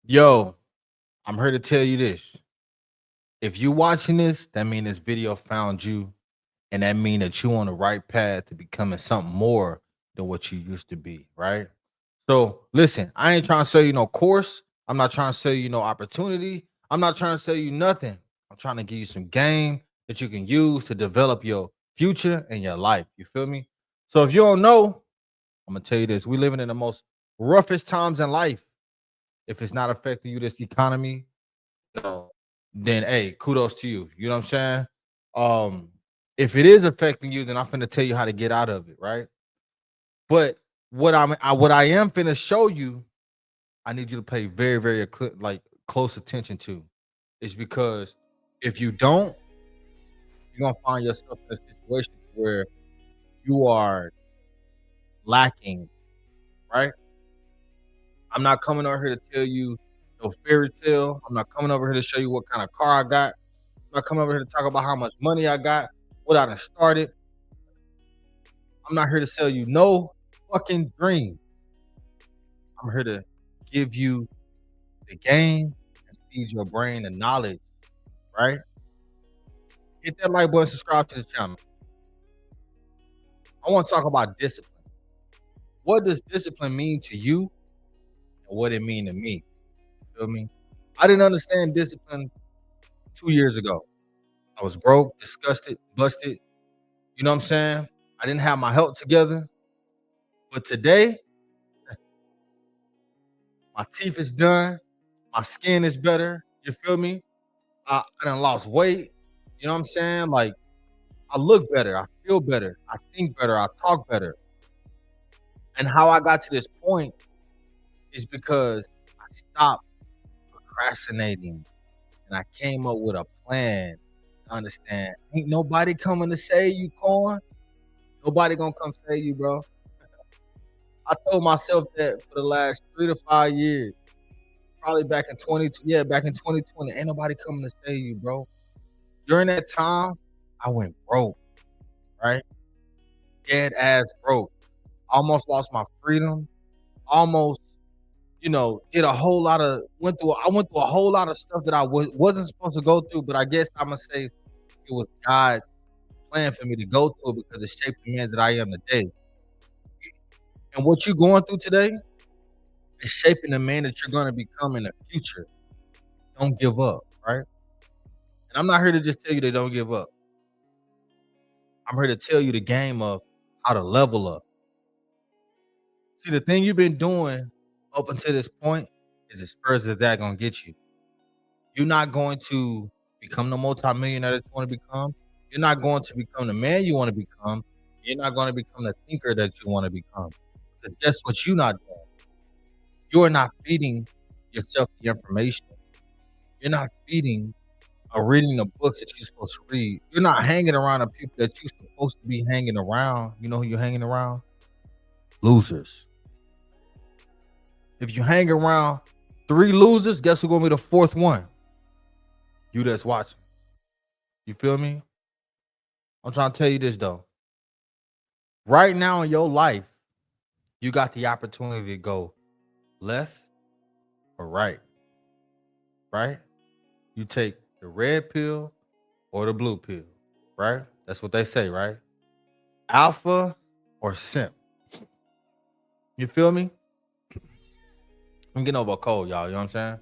Yo, I'm here to tell you this. If you watching this, that mean this video found you, and that mean that you on the right path to becoming something more than what you used to be, right? So listen, I ain't trying to sell you no course. I'm not trying to sell you no opportunity. I'm not trying to sell you nothing. I'm trying to give you some game that you can use to develop your future and your life. You feel me? So if you don't know, I'm gonna tell you this: we living in the most roughest times in life. If it's not affecting you, this economy, no, then hey, kudos to you. You know what I'm saying? Um, if it is affecting you, then I'm finna tell you how to get out of it, right? But what I am finna show you, I need you to pay very, very close attention to, is because if you don't, you're gonna find yourself in a situation where you are lacking, right? I'm not coming over here to tell you no fairy tale. I'm not coming over here to show you what kind of car I got. I'm not coming over here to talk about how much money I got, what I done started. I'm not here to sell you no fucking dream. I'm here to give you the game and feed your brain the knowledge, right? Hit that like button, subscribe to the channel. I want to talk about discipline. What does discipline mean to you and what it mean to me? Feel me? I didn't understand discipline 2 years ago. I was broke, disgusted, busted. You know what I'm saying? I didn't have my health together. But today, my teeth is done. My skin is better. You feel me? I done lost weight. You know what I'm saying? Like, I look better. I feel better. I think better. I talk better. And how I got to this point is because I stopped procrastinating and I came up with a plan to understand ain't nobody coming to save you, Corn. Nobody gonna come save you, bro. I told myself that for the last 3 to 5 years. Probably back in 2020. Ain't nobody coming to save you, bro. During that time, I went broke, right? Dead ass broke. Almost lost my freedom. Almost, did a whole lot of I went through a whole lot of stuff that I wasn't supposed to go through, but I guess I'm gonna say it was God's plan for me to go through because it shaped the man that I am today. And what you're going through today is shaping the man that you're gonna become in the future. Don't give up, right? And I'm not here to just tell you that don't give up. I'm here to tell you the game of how to level up. See, the thing you've been doing up until this point is as far as that gonna get you. You're not going to become the multimillionaire that you want to become. You're not going to become the man you want to become. You're not going to become the thinker that you want to become. Because guess what you're not doing? You are not feeding yourself the information. You're not feeding or reading the books that you're supposed to read. You're not hanging around the people that you're supposed to be hanging around. You know who you're hanging around? Losers. If you hang around 3 losers, guess who's gonna be the fourth one? You that's watching. You feel me? I'm trying to tell you this though. Right now in your life, you got the opportunity to go left or right. Right? You take the red pill or the blue pill. Right? That's what they say, right? Alpha or simp. You feel me? I'm getting over a cold, y'all. You know what I'm saying?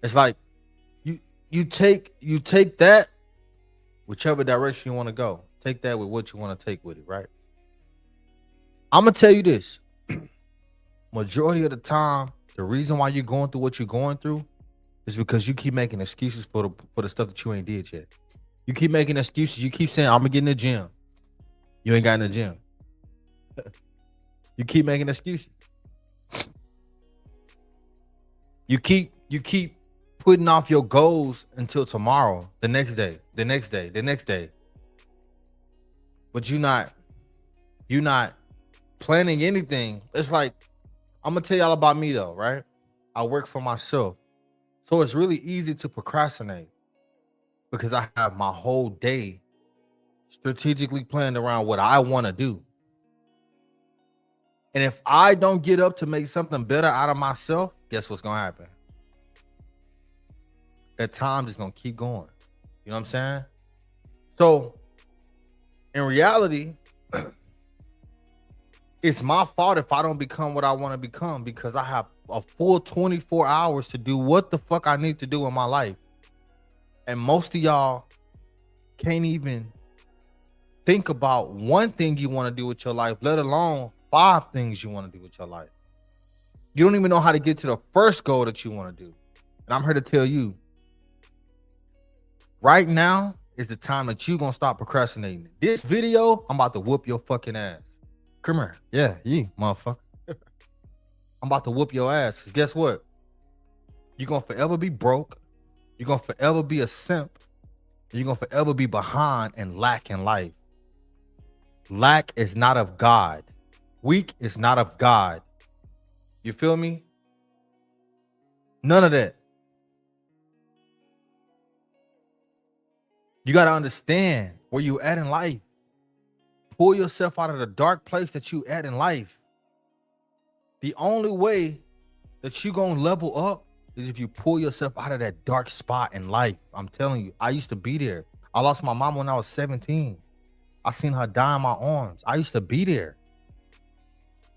It's like you you take that whichever direction you want to go. Take that with what you want to take with it, right? I'm gonna tell you this. Majority of the time, the reason why you're going through what you're going through is because you keep making excuses for the stuff that you ain't did yet. You keep making excuses. You keep saying, I'm gonna get in the gym. You ain't got in the gym. You keep making excuses. You keep putting off your goals until tomorrow, the next day, the next day, the next day. But you're not planning anything. It's like, I'm gonna tell y'all about me though, right? I work for myself. So it's really easy to procrastinate because I have my whole day strategically planned around what I want to do. And if I don't get up to make something better out of myself, guess what's gonna happen? that time is gonna keep going. You know what I'm saying? So in reality, it's my fault if I don't become what I want to become because I have a full 24 hours to do what the fuck I need to do in my life. And most of y'all can't even think about one thing you want to do with your life, let alone 5 things you want to do with your life. You don't even know how to get to the first goal that you want to do. And I'm here to tell you, right now is the time that you're going to stop procrastinating. This video, I'm about to whoop your fucking ass. Come here. Yeah, you motherfucker. I'm about to whoop your ass. Because guess what? You're going to forever be broke. You're going to forever be a simp. You're going to forever be behind and lack in life. Lack is not of God. Weak is not of God. You feel me? None of that. You got to understand where you at in life. Pull yourself out of the dark place that you at in life. The only way that you gonna level up is if you pull yourself out of that dark spot in life. I'm telling you, I used to be there. I lost my mom when I was 17. I seen her die in my arms. I used to be there.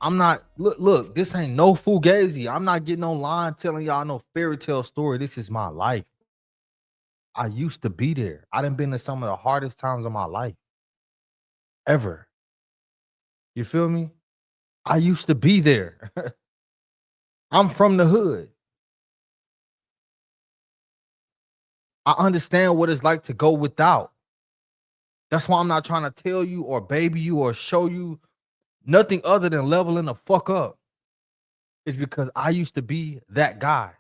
I'm not, look, this ain't no fugazi. I'm not getting online telling y'all no fairy tale story. This is my life. I used to be there. I done been to some of the hardest times of my life ever. You feel me? I used to be there. I'm from the hood. I understand what it's like to go without. That's why I'm not trying to tell you or baby you or show you nothing other than leveling the fuck up. It's because I used to be that guy.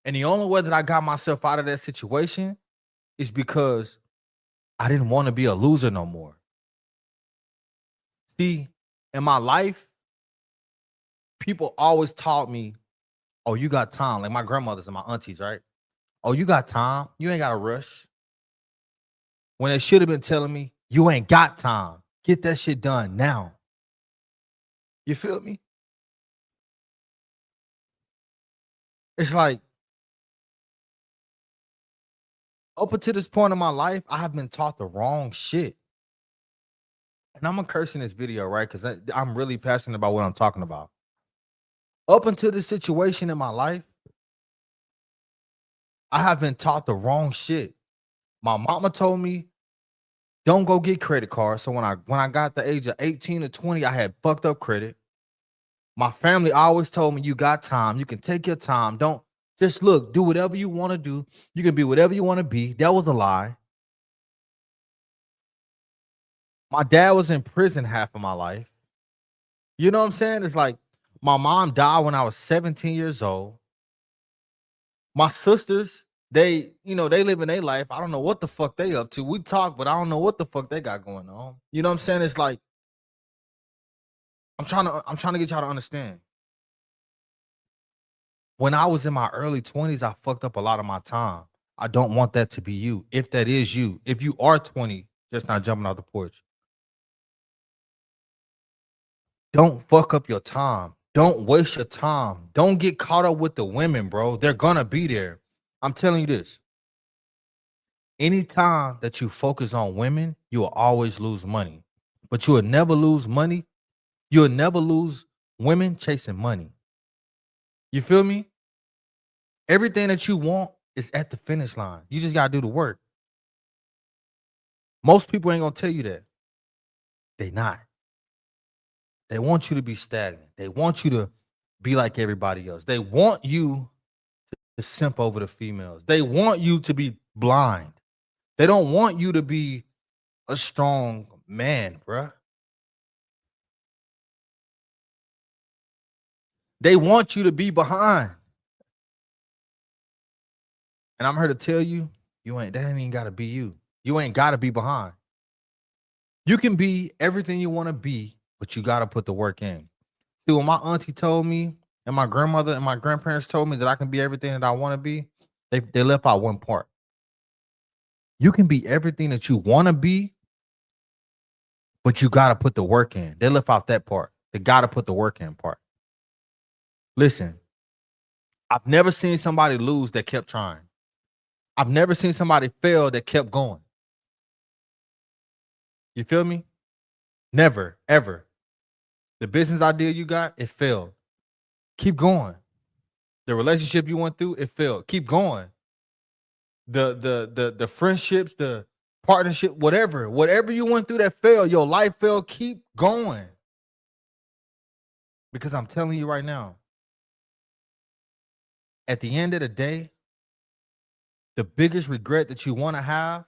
And the only way that I got myself out of that situation is because I didn't want to be a loser no more. See, in my life, people always taught me, oh, you got time. Like my grandmothers and my aunties, right? Oh, you got time. You ain't got to rush. When they should have been telling me, you ain't got time. Get that shit done now. You feel me? It's like up until this point in my life, I have been taught the wrong shit. And I'm gonna curse in this video, right? Because I'm really passionate about what I'm talking about. Up until this situation in my life, I have been taught the wrong shit. My mama told me, don't go get credit cards. So when I got the age of 18 to 20, I had fucked up credit. My family always told me, you got time. You can take your time. Don't just look, do whatever you want to do. You can be whatever you want to be. That was a lie. My dad was in prison half of my life. You know what I'm saying? It's like my mom died when I was 17 years old. My sisters, they live in their life. I don't know what the fuck they up to. We talk, but I don't know what the fuck they got going on. You know what I'm saying? It's like I'm trying to get y'all to understand. When I was in my early 20s, I fucked up a lot of my time. I don't want that to be you. If that is you, if you are 20, just not jumping out the porch, don't fuck up your time. Don't waste your time. Don't get caught up with the women, bro. They're gonna be there. I'm telling you this. Anytime that you focus on women, you will always lose money. But you will never lose money. You'll never lose women chasing money. You feel me? Everything that you want is at the finish line. You just gotta do the work. Most people ain't gonna tell you that. They not. They want you to be stagnant. They want you to be like everybody else. They want you to simp over the females. They want you to be blind. They don't want you to be a strong man, bruh. They want you to be behind. And I'm here to tell you, that ain't even gotta be you. You ain't gotta be behind. You can be everything you want to be, but you gotta put the work in. See, when my auntie told me, and my grandmother and my grandparents told me that I can be everything that I want to be, they left out one part. You can be everything that you want to be, but you gotta put the work in. They left out that part. They gotta put the work in part. Listen, I've never seen somebody lose that kept trying. I've never seen somebody fail that kept going. You feel me? Never, ever. The business idea you got, it failed. Keep going. The relationship you went through, it failed. Keep going. The friendships, the partnership, whatever you went through that failed, your life failed, keep going. Because I'm telling you right now, at the end of the day, the biggest regret that you want to have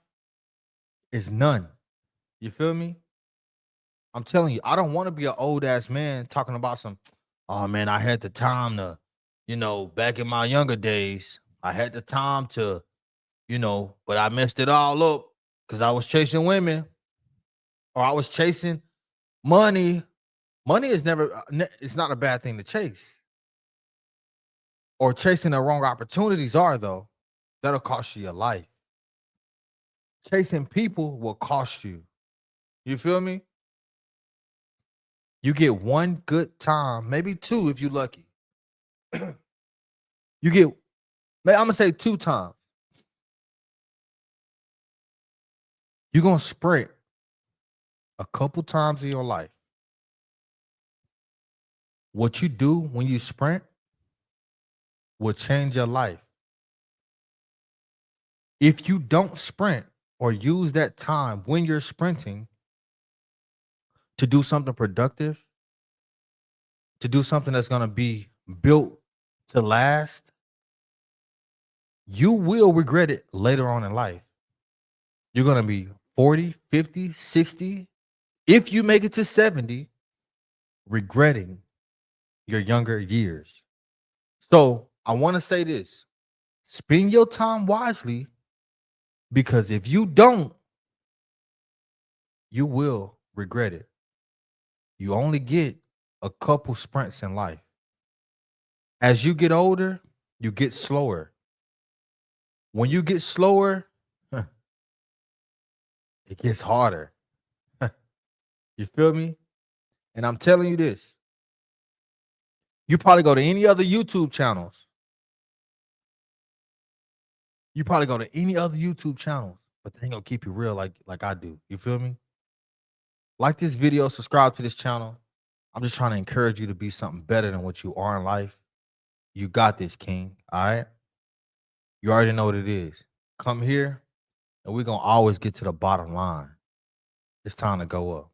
is none. You feel me? I'm telling you, I don't want to be an old ass man talking about some, oh man, I had the time to, back in my younger days, I had the time to, but I messed it all up because I was chasing women or I was chasing money. Money is never, it's not a bad thing to chase, or chasing the wrong opportunities are, though. That'll cost you your life. Chasing people will cost you. You feel me? You get one good time, maybe two if you're lucky. You get, I'm gonna say two times. You're gonna sprint a couple times in your life. What you do when you sprint will change your life. If you don't sprint or use that time when you're sprinting to do something productive, to do something that's gonna be built to last, you will regret it later on in life. You're gonna be 40, 50, 60. If you make it to 70, regretting your younger years. So I want to say this: spend your time wisely, because if you don't, you will regret it. You only get a couple sprints in life. As you get older, you get slower. When you get slower, it gets harder. You feel me? And I'm telling you this: you probably go to any other YouTube channels. You probably go to any other YouTube channels, but they ain't gonna keep you real like I do. You feel me? Like this video, subscribe to this channel. I'm just trying to encourage you to be something better than what you are in life. You got this, King. All right. You already know what it is. Come here and we're going to always get to the bottom line. It's time to go up.